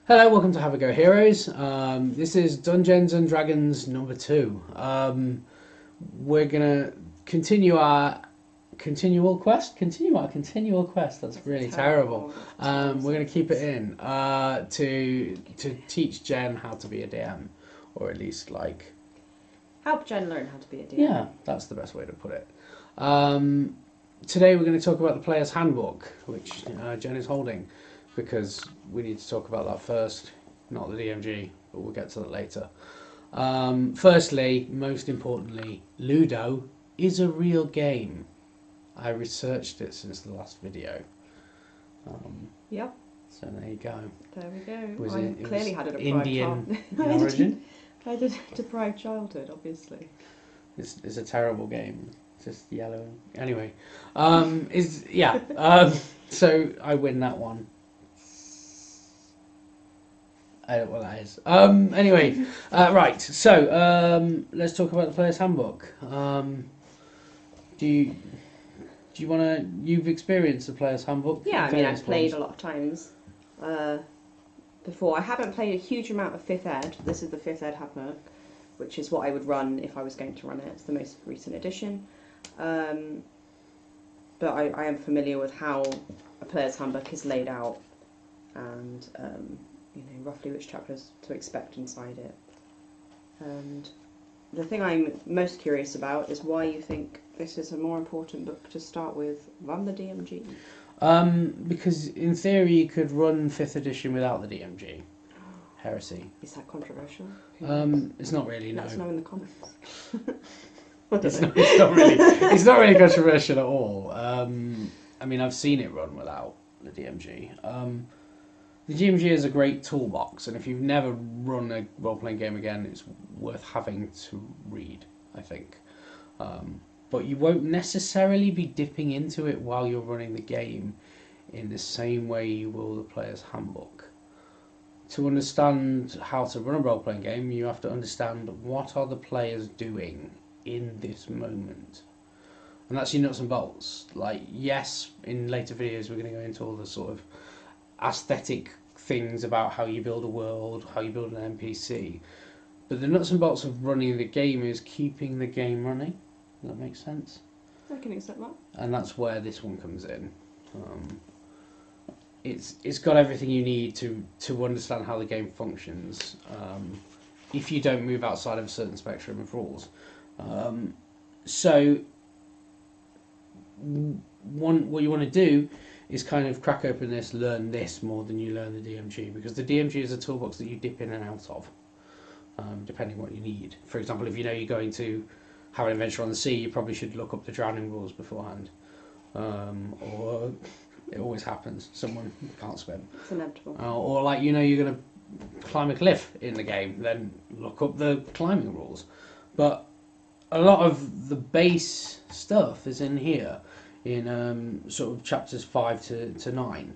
Hello, welcome to Have a Go Heroes. This is Dungeons and Dragons number 2. We're gonna continue our continual quest. That's really terrible. We're gonna keep it in to teach Jen how to be a DM, or at least like help Jen learn how to be a DM. Yeah, that's the best way to put it. Today we're going to talk about the player's handbook, which Jen is holding, because we need to talk about that first, not the DMG, but we'll get to that later. Firstly, most importantly, Ludo is a real game. I researched it since the last video. Yep. So there you go. There we go. It clearly had a deprived Indian in origin? I did a deprived childhood, obviously. It's a terrible game. It's just yellow. Anyway, so I win that one. I don't know what that is. Anyway, right. So let's talk about the player's handbook. Do you want to? You've experienced the player's handbook? Yeah, I mean, I've played a lot of times before. I haven't played a huge amount of 5th Ed. This is the 5th Ed handbook, which is what I would run if I was going to run it. It's the most recent edition. But I am familiar with how a player's handbook is laid out and roughly which chapters to expect inside it. And the thing I'm most curious about is why you think this is a more important book to start with than the DMG. Because in theory you could run 5th edition without the DMG. Heresy. Is that controversial? It's not really, no. Let us know in the comments. It's not really controversial at all. I mean, I've seen it run without the DMG. The DMG is a great toolbox, and if you've never run a role-playing game again, it's worth having to read, I think. But you won't necessarily be dipping into it while you're running the game in the same way you will the player's handbook. To understand how to run a role-playing game, you have to understand what are the players doing in this moment. And that's your nuts and bolts. Like, yes, in later videos we're going to go into all the sort of aesthetic things about how you build a world, how you build an NPC. But the nuts and bolts of running the game is keeping the game running. Does that make sense? I can accept that. And that's where this one comes in. It's got everything you need to understand how the game functions. If you don't move outside of a certain spectrum of rules. So what you want to do is kind of crack open this, learn this more than you learn the DMG, because the DMG is a toolbox that you dip in and out of, depending what you need. For example, if you know you're going to have an adventure on the sea, you probably should look up the drowning rules beforehand, or it always happens, someone can't swim. It's inevitable. Or like, you know, you're going to climb a cliff in the game, then look up the climbing rules. But a lot of the base stuff is in here, in sort of chapters 5 to 9.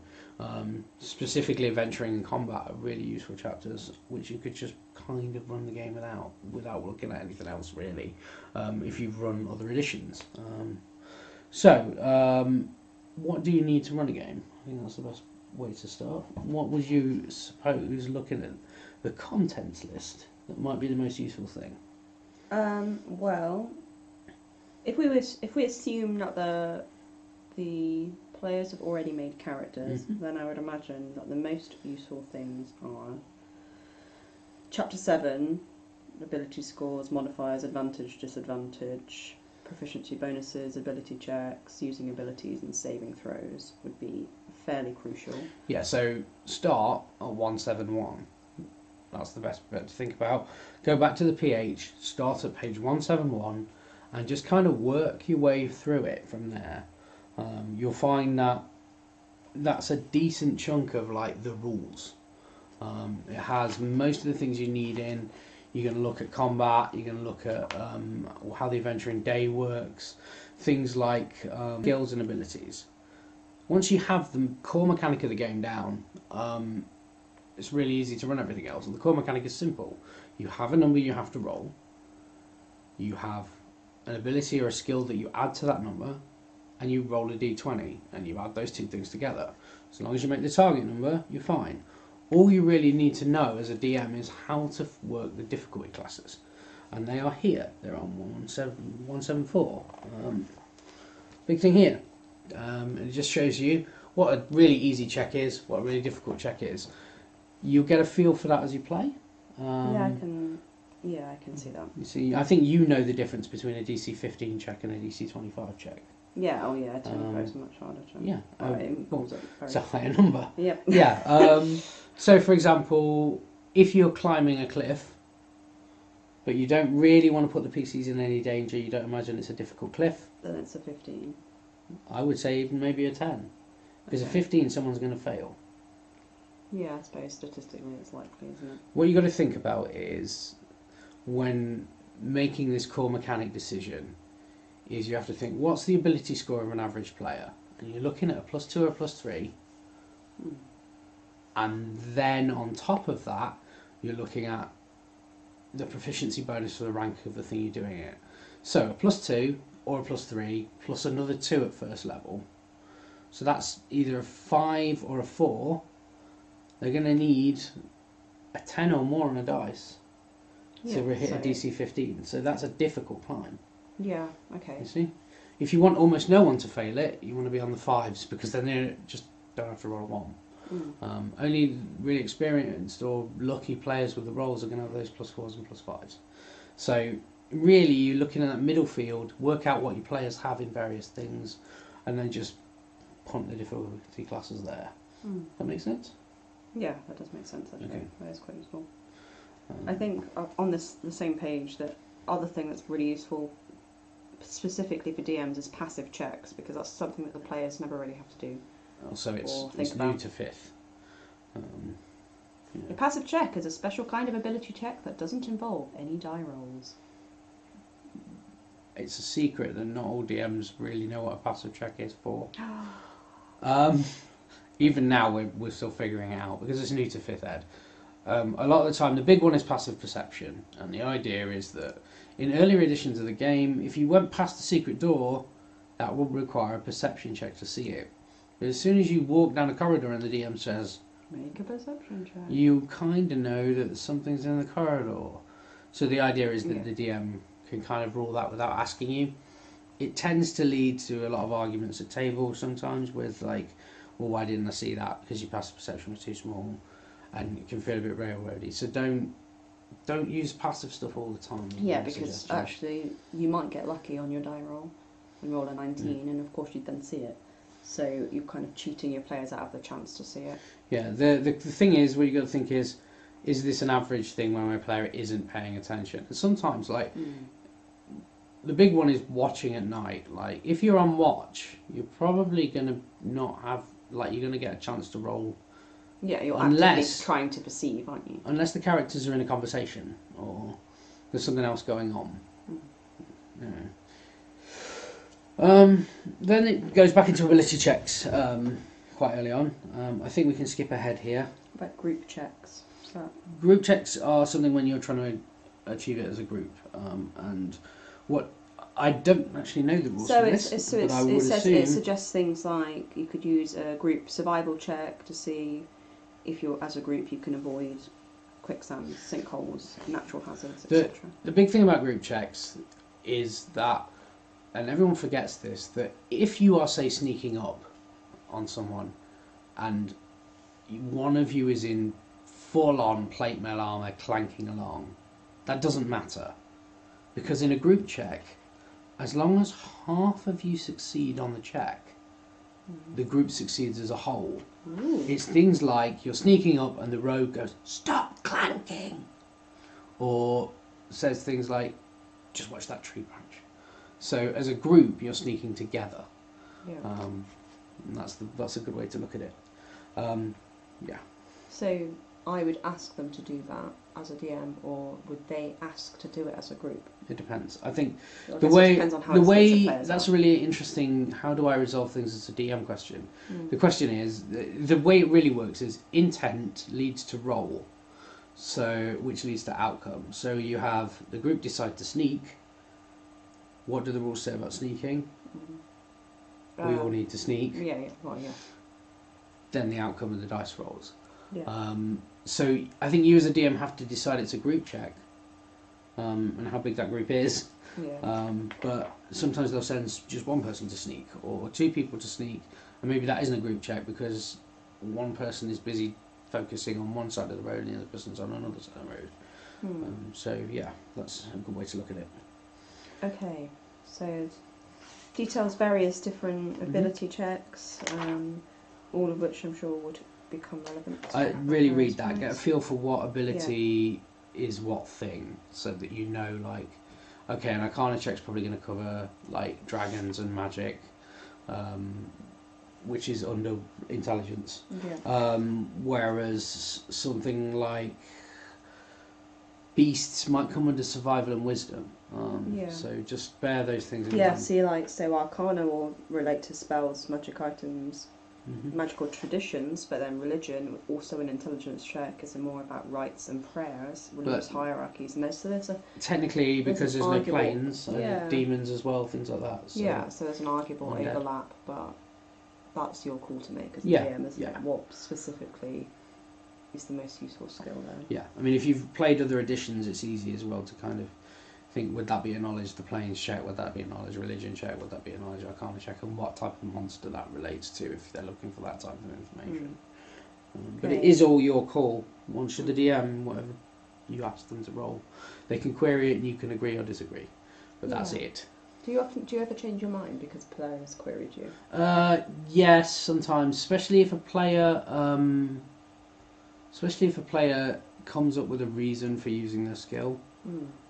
Specifically adventuring and combat are really useful chapters, which you could just kind of run the game without looking at anything else really, if you've run other editions. What do you need to run a game? I think that's the best way to start. What would you suppose, looking at the contents list, that might be the most useful thing? Well, if we assume that the players have already made characters, then I would imagine that the most useful things are Chapter 7, ability scores, modifiers, advantage, disadvantage, proficiency bonuses, ability checks, using abilities and saving throws would be fairly crucial. Yeah, so start at 171. That's the best bit to think about. Go back to the PH, start at page 171, and just kind of work your way through it from there. You'll find that that's a decent chunk of like the rules. It has most of the things you need in. You're going to look at combat, you're going to look at how the adventuring day works, things like skills and abilities. Once you have the core mechanic of the game down, it's really easy to run everything else. And the core mechanic is simple. You have a number you have to roll, you have an ability or a skill that you add to that number, and you roll a d20, and you add those two things together. As long as you make the target number, you're fine. all you really need to know as a DM is how to work the difficulty classes. And they are here. They're on 174. Big thing here. And it just shows you what a really easy check is, what a really difficult check is. You'll get a feel for that as you play. I can see that. You see, I think you know the difference between a DC 15 check and a DC 25 check. Yeah, 25 is a much harder check. Yeah. It's a higher number. Yep. Yeah. So, for example, if you're climbing a cliff, but you don't really want to put the PCs in any danger, you don't imagine it's a difficult cliff, then it's a 15. I would say even maybe a 10. Because a 15, someone's going to fail. Yeah, I suppose statistically it's likely, isn't it? What you got to think about is, when making this core mechanic decision, is you have to think, what's the ability score of an average player? And you're looking at a +2 or a +3. And then on top of that, you're looking at the proficiency bonus for the rank of the thing you're doing it. So a +2 or a +3 plus another 2 at first level. So that's either a 5 or a 4. They're going to need a 10 or more on a dice to hit a DC 15. So that's a difficult climb. Yeah, okay. You see? If you want almost no one to fail it, you want to be on the 5s, because then they just don't have to roll a 1. Only really experienced or lucky players with the rolls are going to have those +4s and +5s. So really you're looking at that middle field, work out what your players have in various things, and then just punt the difficulty classes there. That makes sense? Yeah, that does make sense actually. Okay. That is quite useful. I think on the same page, that other thing that's really useful specifically for DMs is passive checks, because that's something that the players never really have to do. Also, it's new to 5th. A passive check is a special kind of ability check that doesn't involve any die rolls. It's a secret that not all DMs really know what a passive check is for. Even now, we're still figuring it out, because it's new to 5th ed. A lot of the time, the big one is passive perception, and the idea is that in earlier editions of the game, if you went past the secret door, that would require a perception check to see it. But as soon as you walk down a corridor and the DM says, make a perception check, you kind of know that something's in the corridor. So the idea is that the DM can kind of rule that without asking you. It tends to lead to a lot of arguments at table sometimes with like, well, why didn't I see that? Because your passive perception was too small, and it can feel a bit railroady. So don't use passive stuff all the time. Yeah, because actually you might get lucky on your die roll and roll a 19, and of course you'd then see it. So you're kind of cheating your players out of the chance to see it. Yeah, the thing is, what you got to think is this an average thing when my player isn't paying attention? And sometimes, like, the big one is watching at night. Like, if you're on watch, you're probably going to not have, like, you're going to get a chance to roll. Yeah, you're actively trying to perceive, aren't you? Unless the characters are in a conversation or there's something else going on. Yeah. Then it goes back into ability checks quite early on. I think we can skip ahead here. About group checks. Group checks are something when you're trying to achieve it as a group. And what I don't actually know the rules for this. It suggests things like you could use a group survival check to see if you're as a group you can avoid quicksands, sinkholes, natural hazards, etc. The big thing about group checks is that, and everyone forgets this, that if you are, say, sneaking up on someone and one of you is in full-on plate mail armour clanking along, that doesn't matter. Because in a group check, as long as half of you succeed on the check, the group succeeds as a whole. It's things like you're sneaking up and the rogue goes, "Stop clanking!" Or says things like, "Just watch that tree branch." So as a group, you're sneaking together. Yeah. And that's a good way to look at it. Yeah. So I would ask them to do that as a DM, or would they ask to do it as a group? It depends. I think the way that's really interesting. How do I resolve things as a DM question? The question is, the way it really works is intent leads to roll, so which leads to outcome. So you have the group decide to sneak. What do the rules say about sneaking? We all need to sneak. Yeah. Well, yeah. Then the outcome of the dice rolls. Yeah. So I think you as a DM have to decide it's a group check, and how big that group is. Yeah. But sometimes they'll send just one person to sneak or two people to sneak, and maybe that isn't a group check because one person is busy focusing on one side of the road and the other person's on another side of the road. So yeah, that's a good way to look at it. Okay, so details various different ability checks, all of which I'm sure would become relevant. I really read that, get a feel for what ability is what thing, so that you know, like, okay, an Arcana check's probably going to cover like dragons and magic, which is under intelligence. Yeah. Whereas something like beasts might come under survival and wisdom. So just bear those things in mind. Yeah, so Arcana will relate to spells, magic items, magical traditions, but then religion, also an intelligence check, is more about rites and prayers, religious hierarchies, and there's technically, because there's no planes, demons as well, things like that. So. Yeah, so there's an arguable overlap, but that's your call to make as a DM, isn't it? What specifically is the most useful skill there? Yeah, I mean, if you've played other editions, it's easy as well to kind of think, would that be a knowledge, the planes check, would that be a knowledge, religion check, would that be a knowledge, Arcana check, and what type of monster that relates to if they're looking for that type of information. But it is all your call. Once you're the DM, whatever you ask them to roll, they can query it and you can agree or disagree, but that's it. Do you ever change your mind because players queried you? Yes, sometimes, especially if a player comes up with a reason for using their skill.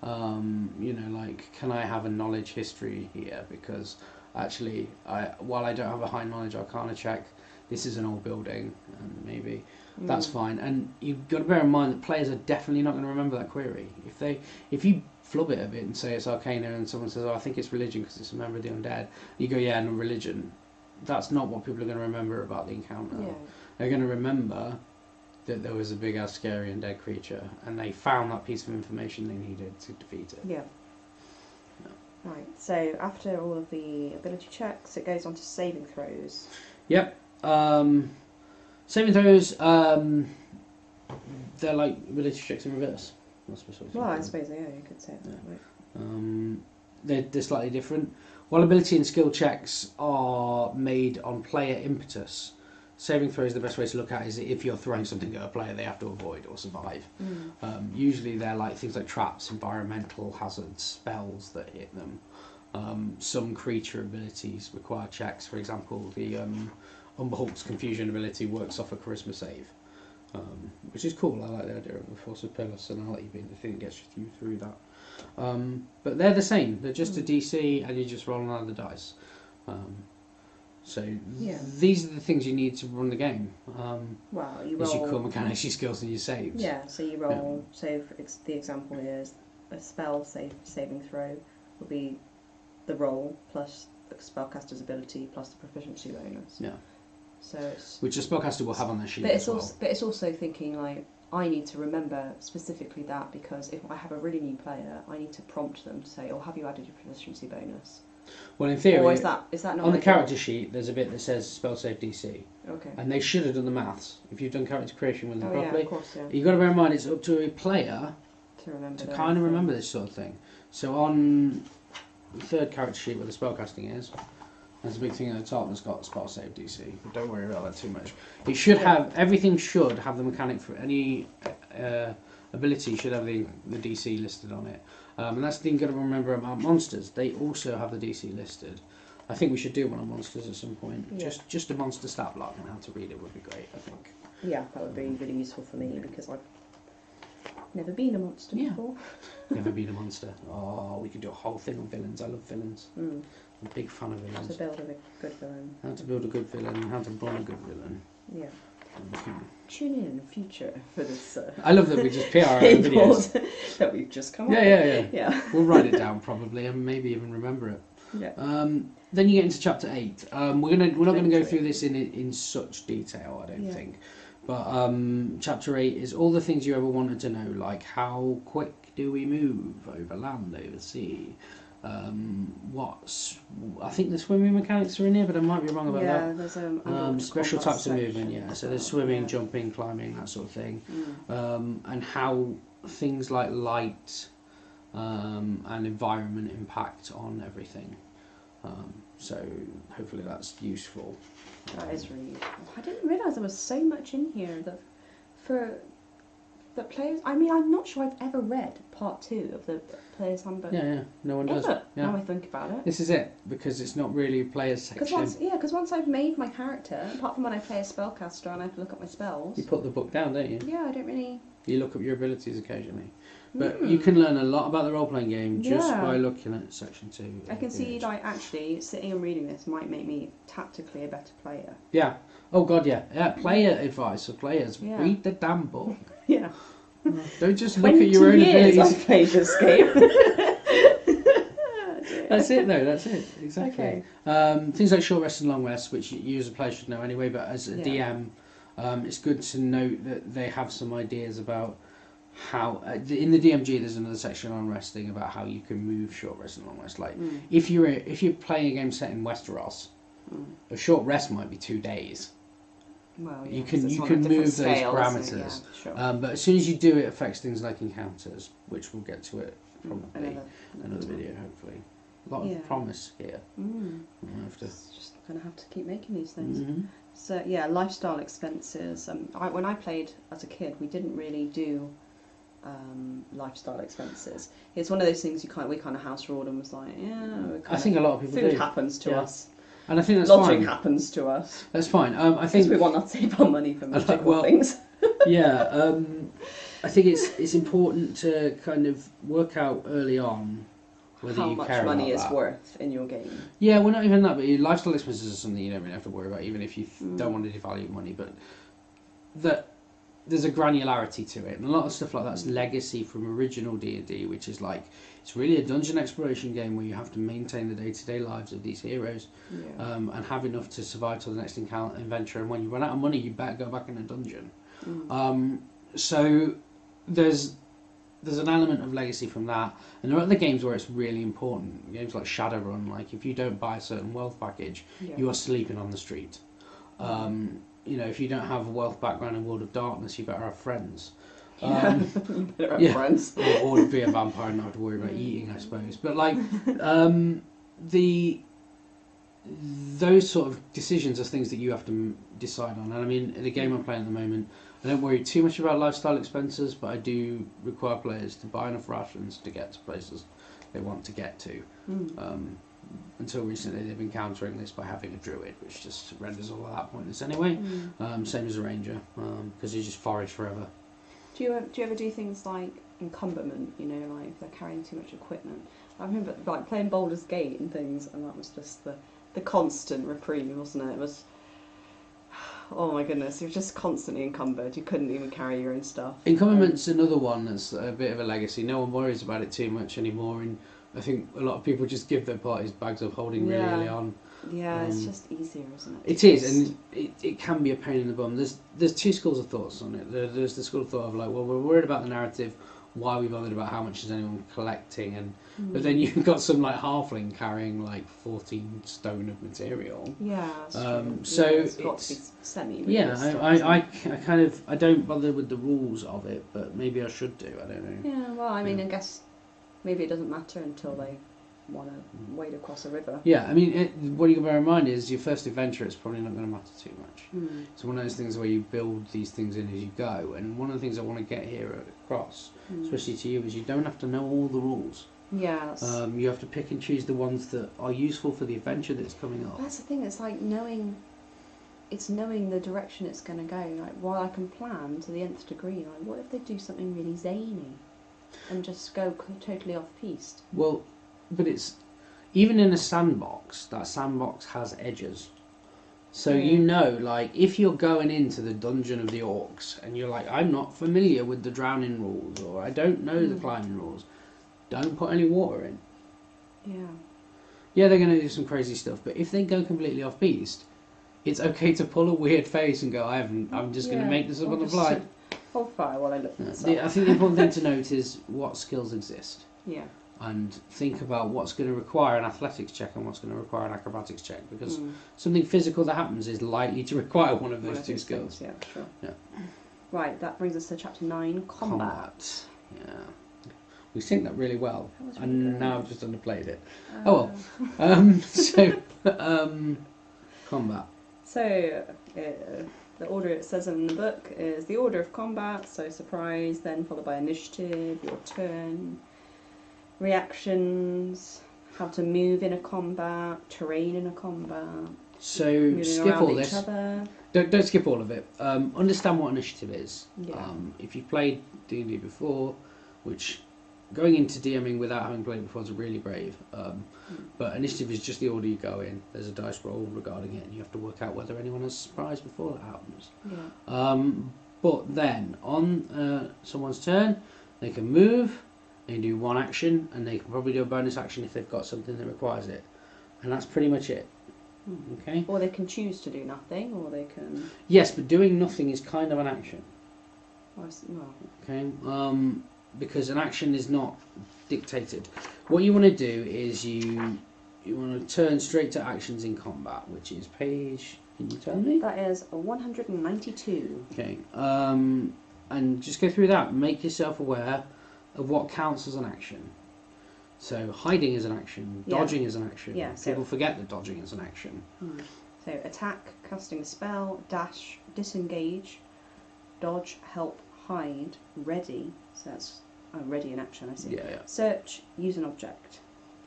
Like, can I have a knowledge history here? Because actually, while I don't have a high knowledge Arcana check, this is an old building, and maybe that's fine. And you've got to bear in mind that players are definitely not going to remember that query. If you flub it a bit and say it's Arcana, and someone says, "Oh, I think it's religion because it's a member of the undead," you go, "Yeah, no, religion." That's not what people are going to remember about the encounter. Yeah. They're going to remember that there was a big ass scary undead creature and they found that piece of information they needed to defeat it. Yeah. Right, so after all of the ability checks, it goes on to saving throws. Yep. Saving throws, they're like ability checks in reverse. I suppose, you could say it that way. They're slightly different. While ability and skill checks are made on player impetus, saving throws, the best way to look at it is if you're throwing something at a player they have to avoid or survive. Usually they're like things like traps, environmental hazards, spells that hit them. Some creature abilities require checks. For example, the Umberhulk's confusion ability works off a charisma save, which is cool. I like the idea of a force of personality being the thing that gets you through that. But they're the same. They're just a DC and you just roll another dice. These are the things you need to run the game. You roll your core mechanics, your skills, and your saves. Yeah, so you roll. So the example is a spell saving throw will be the roll plus the spellcaster's ability plus the proficiency bonus. Yeah. So it's, which a spellcaster will have on their sheet. But it's also thinking like, I need to remember specifically that because if I have a really new player, I need to prompt them to say, "Oh, have you added your proficiency bonus?" Well, in theory, or is that not on the character sheet? There's a bit that says spell save DC. Okay. And they should have done the maths if you've done character creation with them properly. Yeah, of course, yeah. You've got to bear in mind it's up to a player to kind of remember this sort of thing. So on the third character sheet where the spellcasting is, there's a big thing at the top that's got spell save DC. But don't worry about that too much. It should have everything. Should have the mechanic for any ability. Should have the DC listed on it. And that's the thing you've got to remember about monsters. They also have the DC listed. I think we should do one on monsters at some point. Yeah. Just a monster stat block and how to read it would be great, I think. Yeah, that would be really useful for me because I've never been a monster before. Never been a monster. Oh, we could do a whole thing on villains. I love villains. I'm a big fan of villains. How to build a good villain. How to build a good villain and how to run a good villain. Yeah. Tune in the future for this. I love that we just PR our own videos that we've just come up with. Yeah. We'll write it down probably and maybe even remember it. Yeah. Then you get into chapter 8. We're not going to go through this in such detail, I don't think. But chapter 8 is all the things you ever wanted to know, like how quick do we move over land, over sea, I think the swimming mechanics are in here, but I might be wrong about Yeah, that. there's Special types of movement, section yeah. as So there's well, swimming, yeah. jumping, climbing, that sort of thing, Mm. and how things like light and environment impact on everything. So hopefully that's useful. That is really useful. I didn't realise there was so much in here that for the players. I mean, I'm not sure I've ever read part 2 of the Player's Handbook. Yeah, no one does. Ever. Yeah. Now I think about it. This is it, because it's not really a player's section. Because once I've made my character, apart from when I play a spellcaster and I have to look up my spells. You put the book down, don't you? Yeah, I don't really. You look up your abilities occasionally. But you can learn a lot about the role-playing game just by looking at section 2. I can see, like, actually, sitting and reading this might make me tactically a better player. Yeah. Oh, God, yeah. Player advice for players. Yeah. Read the damn book. Yeah. Don't just look at your own 20 years abilities. I've played this game. That's it, though. That's it. Exactly. Okay. Things like short rests and long rests, which you as a player should know anyway, but as a DM, it's good to note that they have some ideas about how in the DMG there's another section on resting about how you can move short rest and long rest. Like if you're playing a game set in Westeros, a short rest might be 2 days. Well, you can move those parameters, yeah, sure. but as soon as you do, it affects things like encounters, which we'll get to it probably another video hopefully. A lot of promise here. Just gonna have to keep making these things. Mm-hmm. So yeah, lifestyle expenses. When I played as a kid, we didn't really do lifestyle expenses. It's one of those things we kind of house ruled and was like, I think a lot of people food do. happens to us, and I think that's lodging fine. happens to us. That's fine. I think we want to save our money for magical things. I think it's important to kind of work out early on whether how you much care money about is that. worth in your game. Yeah, well, not even that, but your lifestyle expenses are something you don't really have to worry about, even if you don't want to devalue money. But that there's a granularity to it, and a lot of stuff like that's legacy from original D&D, which is like it's really a dungeon exploration game where you have to maintain the day-to-day lives of these heroes and have enough to survive till the next adventure. And when you run out of money, you better go back in a dungeon. So there's an element of legacy from that, and there are other games where it's really important. Games like Shadowrun, like if you don't buy a certain wealth package, you are sleeping on the street. If you don't have a wealth background in World of Darkness, you better have friends. You better have friends. or be a vampire and not have to worry about eating, I suppose. But like those sort of decisions are things that you have to decide on. And I mean, in the game I'm playing at the moment, I don't worry too much about lifestyle expenses, but I do require players to buy enough rations to get to places they want to get to. Until recently, they've been countering this by having a druid, which just renders all of that pointless anyway. Same as a ranger, because you just forage forever. Do you ever do things like encumberment? You know, like if they're carrying too much equipment. I remember like playing Baldur's Gate and things, and that was just the constant reprieve, wasn't it? It was. Oh my goodness, you were just constantly encumbered. You couldn't even carry your own stuff. Encumberment's another one that's a bit of a legacy. No one worries about it too much anymore, and I think a lot of people just give their parties bags of holding really early on. Yeah, it's just easier, isn't it? It is, and it can be a pain in the bum. There's two schools of thoughts on it. There's the school of thought of like, well, we're worried about the narrative. Why are we bothered about how much is anyone collecting? But then you've got some like halfling carrying like 14 stone of material. Yeah, that's true. So it's got to be semi. I don't bother with the rules of it, but maybe I should do. I don't know. Yeah, well, I mean, I guess maybe it doesn't matter until they want to wade across a river. Yeah, I mean, what you can bear in mind is your first adventure, it's probably not going to matter too much. It's one of those things where you build these things in as you go, and one of the things I want to get here across, especially to you, is you don't have to know all the rules. Yeah. You have to pick and choose the ones that are useful for the adventure that's coming up. That's the thing, it's like knowing the direction it's going to go. Like, while I can plan to the nth degree, like, what if they do something really zany and just go totally off-piste? Well, but it's even in a sandbox. That sandbox has edges, so you know, like if you're going into the dungeon of the orcs and you're like, I'm not familiar with the drowning rules, or I don't know the climbing rules, don't put any water in. Yeah, they're going to do some crazy stuff, but if they go completely off piste, it's okay to pull a weird face and go, I'm just going to make this up on the fly. Hold fire while I look at this. I think the important thing to note is what skills exist. Yeah. and think about what's going to require an athletics check and what's going to require an acrobatics check, because something physical that happens is likely to require one of those two skills. Yeah, sure. Yeah. Right, that brings us to chapter 9, combat. Yeah. We sing that really well, Really and good. now I've just underplayed it. Oh well. Combat. So, the order it says in the book is the order of combat, so surprise, then followed by initiative, your turn, reactions, how to move in a combat, terrain in a combat. So skip all this. Other. Don't skip all of it. Understand what initiative is. Yeah. If you've played D&D before, which going into DMing without having played before is really brave. But initiative is just the order you go in. There's a dice roll regarding it, and you have to work out whether anyone has surprise before that happens. Yeah. But then on someone's turn, they can move. They can do one action, and they can probably do a bonus action if they've got something that requires it. And that's pretty much it. Okay. Or they can choose to do nothing, or they can. Yes, but doing nothing is kind of an action. Well. Okay. Because an action is not dictated. What you want to do is you want to turn straight to actions in combat, which is page. Can you tell me? That is 192. Okay. And just go through that. Make yourself aware of what counts as an action. So hiding is an action, dodging is an action. Yeah, People forget that dodging is an action. So attack, casting a spell, dash, disengage, dodge, help, hide, ready. So that's ready in action, I see. Yeah. Search, use an object.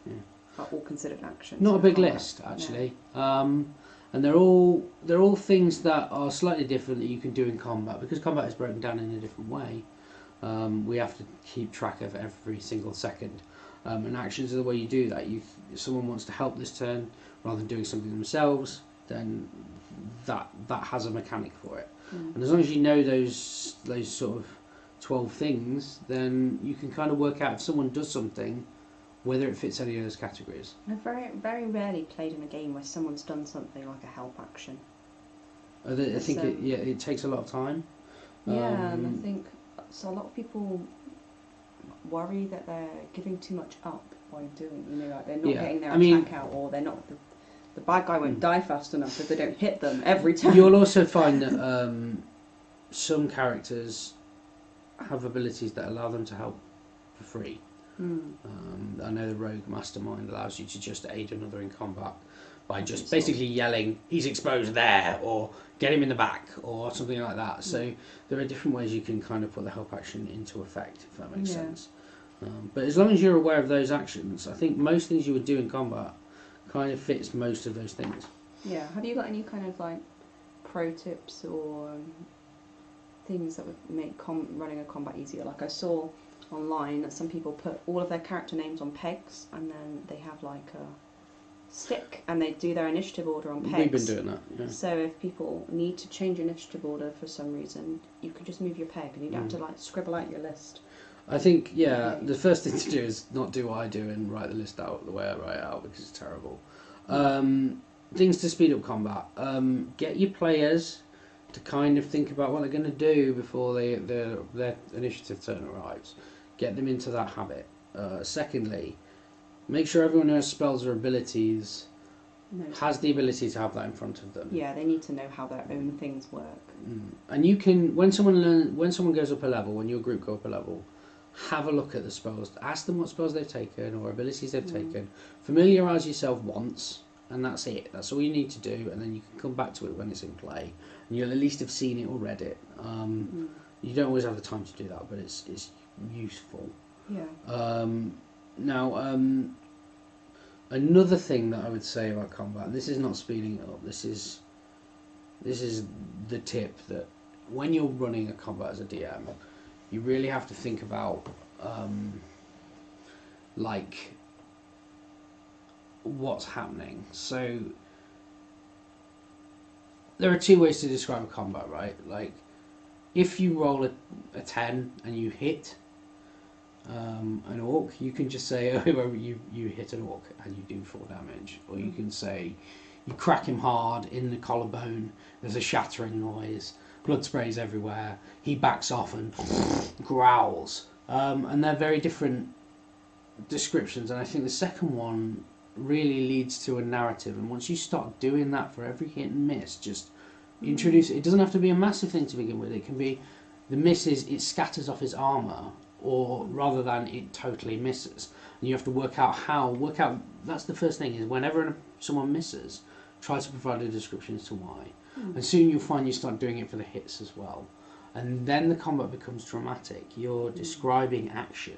Yeah. Are all considered actions. Not a big list, actually. No. And they're all things that are slightly different that you can do in combat, because combat is broken down in a different way. We have to keep track of every single second. And actions are the way you do that. If someone wants to help this turn rather than doing something themselves, then that has a mechanic for it. And as long as you know those sort of 12 things, then you can kind of work out if someone does something, whether it fits any of those categories. I've very, very rarely played in a game where someone's done something like a help action. I think it takes a lot of time. Yeah, and I think so. A lot of people worry that they're giving too much up by doing, like they're not getting their attack out, or they're not. The bad guy won't die fast enough if they don't hit them every time. You'll also find that some characters have abilities that allow them to help for free. I know the rogue mastermind allows you to just aid another in combat by just basically yelling, "He's exposed there," or "Get him in the back," or something like that. So there are different ways you can kind of put the help action into effect, if that makes sense. But as long as you're aware of those actions, I think most things you would do in combat kind of fits most of those things. Yeah. Have you got any kind of like pro tips or things that would make running a combat easier? Like I saw online that some people put all of their character names on pegs, and then they have like a stick, and they do their initiative order on pegs. We've been doing that. Yeah. So if people need to change initiative order for some reason, you can just move your peg, and you don't have to like scribble out your list. I think the first thing to do is not do what I do and write the list out the way I write it out, because it's terrible. Things to speed up combat. Get your players to kind of think about what they're going to do before their initiative turn arrives. Get them into that habit. Secondly, make sure everyone who has spells or abilities has the ability to have that in front of them. Yeah, they need to know how their own things work. And you can, when someone goes up a level, when your group go up a level, have a look at the spells. Ask them what spells they've taken or abilities they've taken. Familiarise yourself once, and that's it. That's all you need to do, and then you can come back to it when it's in play, and you'll at least have seen it or read it. You don't always have the time to do that, but it's useful. Yeah. Now, another thing that I would say about combat, and this is not speeding it up, this is the tip, that when you're running a combat as a DM, you really have to think about like what's happening. So there are two ways to describe a combat, right? Like if you roll a 10 and you hit an orc, you can just say, oh, you hit an orc and you do 4 damage. Or you can say you crack him hard in the collarbone, there's a shattering noise, blood sprays everywhere, he backs off and growls. And they're very different descriptions, and I think the second one really leads to a narrative. And once you start doing that for every hit and miss, just introduce it. It doesn't have to be a massive thing to begin with. It can be the misses, it scatters off his armour, or rather than it totally misses. And you have to work out that's the first thing, is whenever someone misses, try to provide a description as to why. And soon you'll find you start doing it for the hits as well. And then the combat becomes dramatic. You're describing action.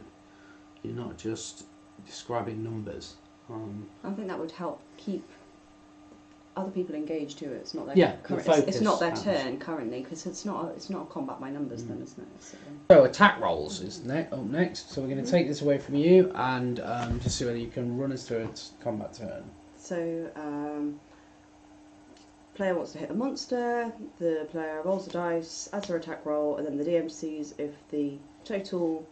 You're not just describing numbers. I think that would help keep other people engaged too. It's not their the it's not their focus turn currently, because it's not a combat by numbers then, isn't it? So attack rolls is up next. So we're going to take this away from you and just see whether you can run us through its combat turn. So player wants to hit a monster. The player rolls a dice, adds their attack roll, and then the DM sees if the total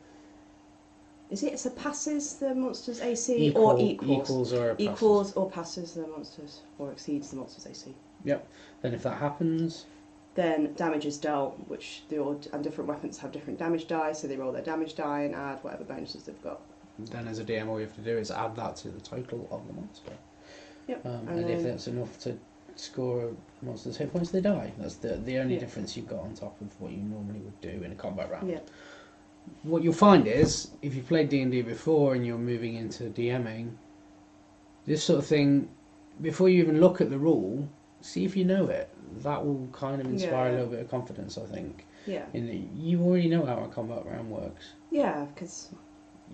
surpasses the monster's AC or equals or passes the monster's or exceeds the monster's AC. Yep. Then if that happens, then damage is dealt, which and different weapons have different damage die, so they roll their damage die and add whatever bonuses they've got. Then as a DM, all you have to do is add that to the total of the monster. Yep. And if that's enough to score a monster's hit points, they die. That's the only difference you've got on top of what you normally would do in a combat round. Yeah. What you'll find is, if you've played D&D before and you're moving into DMing, this sort of thing, before you even look at the rule, see if you know it. That will kind of inspire a little bit of confidence, I think. Yeah. In that you already know how a combat round works. Yeah, because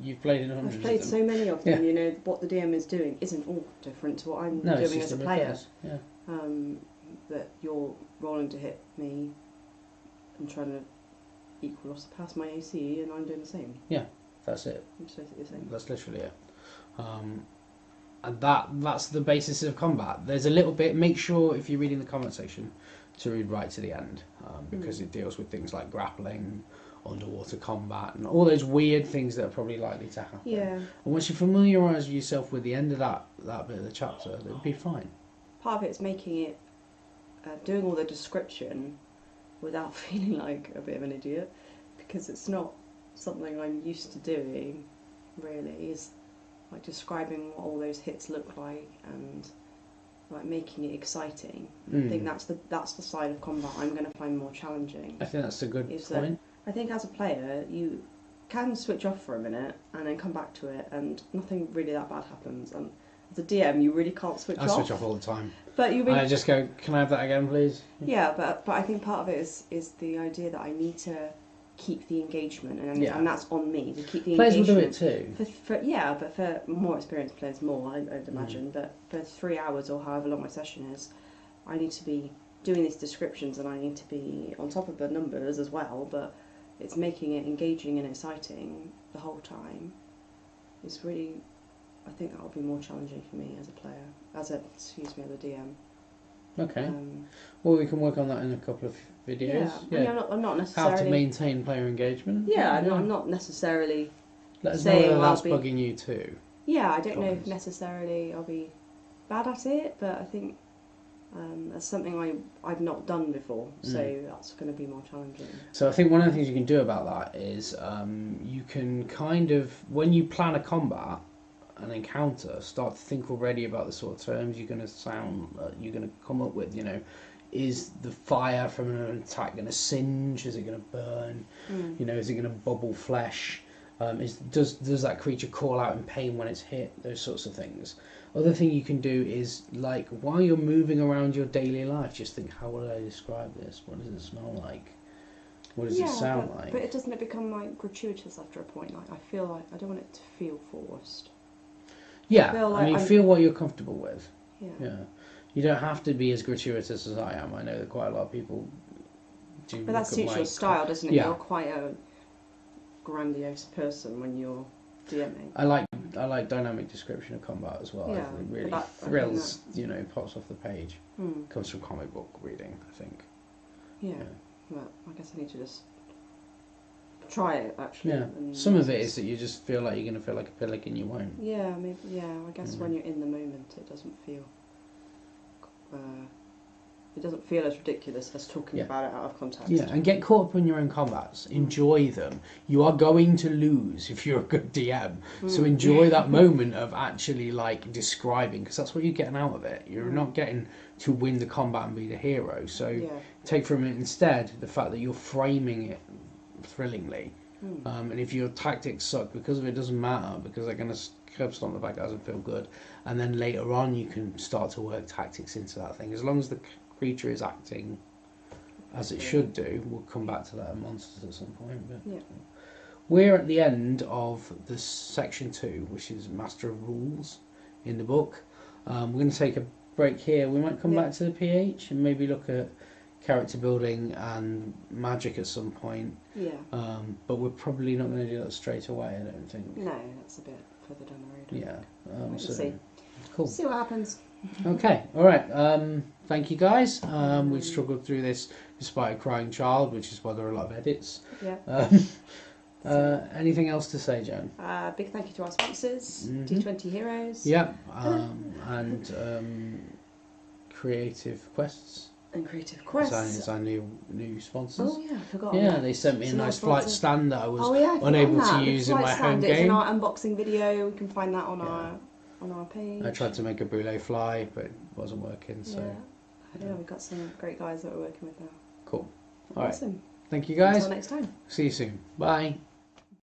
you've played in hundreds. I've played of them. so many of them. You know what the DM is doing isn't all different to what I'm doing as a player. Yeah. That you're rolling to hit me and trying to equal or surpass my AC, and I'm doing the same. Yeah, that's it. It's basically the same. That's literally it. And that's the basis of combat. There's a little bit. Make sure if you're reading the comment section to read right to the end, because it deals with things like grappling, underwater combat, and all those weird things that are probably likely to happen. Yeah. And once you familiarise yourself with the end of that bit of the chapter, it'll be fine. Part of it's making it, doing all the description without feeling like a bit of an idiot, because it's not something I'm used to doing, really, is like describing what all those hits look like and like making it exciting. I think that's the side of combat I'm going to find more challenging. I think that's a good point. I think as a player you can switch off for a minute and then come back to it and nothing really that bad happens, and as a DM you really can't switch off. I switch off all the time. But you really... I just go, can I have that again, please? Yeah, but I think part of it is the idea that I need to keep the engagement, and that's on me to keep the players engagement. Players will do it too. Yeah, but for more experienced players, I'd imagine. But for 3 hours or however long my session is, I need to be doing these descriptions and I need to be on top of the numbers as well. But it's making it engaging and exciting the whole time. It's really... I think that will be more challenging for me as a player, as a DM. Okay. Well, we can work on that in a couple of videos. Yeah. I mean, I'm not necessarily... How to maintain player engagement. Yeah, I'm not necessarily... Let us know whether that's bugging you too. Yeah, I don't know if necessarily I'll be bad at it, but I think that's something I've not done before, so that's going to be more challenging. So I think one of the things you can do about that is you can kind of, when you plan a combat, an encounter, start to think already about the sort of terms you're going to come up with. You know, is the fire from an attack going to singe? Is it going to burn? You know, is it going to bubble flesh? Does that creature call out in pain when it's hit? Those sorts of things. Other thing you can do is, like, while you're moving around your daily life, just think, how would I describe this? What does it smell like? What does it sound like? But doesn't it become like gratuitous after a point? Like, I feel like I don't want it to feel forced. Yeah, I mean, feel what you're comfortable with. Yeah. You don't have to be as gratuitous as I am. I know that quite a lot of people do. But that suits your style, doesn't it? Yeah. You're quite a grandiose person when you're DMing. I like dynamic description of combat as well. Yeah, it really thrills, pops off the page. Comes from comic book reading, I think. Yeah. Well, I guess I need to just try it, actually. Yeah. Some of it is that you just feel like you're going to feel like a pillock and you won't. Yeah, maybe. Yeah, I guess when you're in the moment, it doesn't feel it doesn't feel as ridiculous as talking about it out of context. Yeah, and get caught up in your own combats. Enjoy them. You are going to lose if you're a good DM. So enjoy that moment of actually like describing, because that's what you're getting out of it. You're not getting to win the combat and be the hero. So take from it instead the fact that you're framing it thrillingly. And if your tactics suck because of it, doesn't matter, because they're going to curb stomp the bad guys and feel good. And then later on you can start to work tactics into that thing. As long as the creature is acting as it should do. We'll come back to that in monsters at some point. But we're at the end of the section 2, which is Master of Rules in the book. We're going to take a break here. We might come back to the PH and maybe look at character building and magic at some point. But we're probably not going to do that straight away, I don't think. No, that's a bit further down the road. We'll see. Cool. See what happens. Okay, alright. Thank you guys. We've struggled through this despite a crying child, which is why there are a lot of edits. Anything else to say, Joan? Big thank you to our sponsors, D20 Heroes. And Creative Quests. And Creative Quests. It's our new sponsors. Oh yeah, I forgot. Yeah, they sent me a nice flight stand that I was I unable to use in my home game. It's in our unboxing video. You can find that on our page. I tried to make a brulee fly, but it wasn't working. So we've got some great guys that we're working with now. Cool. All right. Awesome. Thank you guys. Until next time. See you soon. Bye.